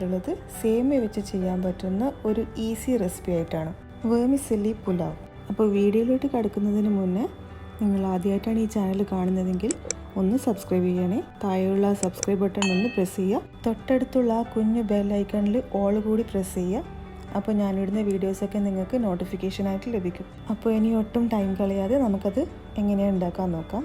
വന്നിട്ടുള്ളത് സേമിയ വെച്ച് ചെയ്യാൻ പറ്റുന്ന ഒരു ഈസി റെസിപ്പി ആയിട്ടാണ്, വെർമിസെല്ലി പുലാവ്. അപ്പോൾ വീഡിയോയിലോട്ട് കടക്കുന്നതിന് മുന്നേ നിങ്ങൾ ആദ്യമായിട്ടാണ് ഈ ചാനൽ കാണുന്നതെങ്കിൽ ഒന്ന് സബ്സ്ക്രൈബ് ചെയ്യണേ. താഴെയുള്ള സബ്സ്ക്രൈബ് ബട്ടൺ ഒന്ന് പ്രസ് ചെയ്യുക. തൊട്ടടുത്തുള്ള ആ കുഞ്ഞു ബെൽ ഐക്കണിൽ ഓൾ കൂടി പ്രസ് ചെയ്യുക. അപ്പോൾ ഞാനിടുന്ന വീഡിയോസൊക്കെ നിങ്ങൾക്ക് നോട്ടിഫിക്കേഷനായിട്ട് ലഭിക്കും. അപ്പോൾ ഇനി ഒട്ടും ടൈം കളയാതെ നമുക്കത് എങ്ങനെയാണ് ഉണ്ടാക്കാൻ നോക്കാം.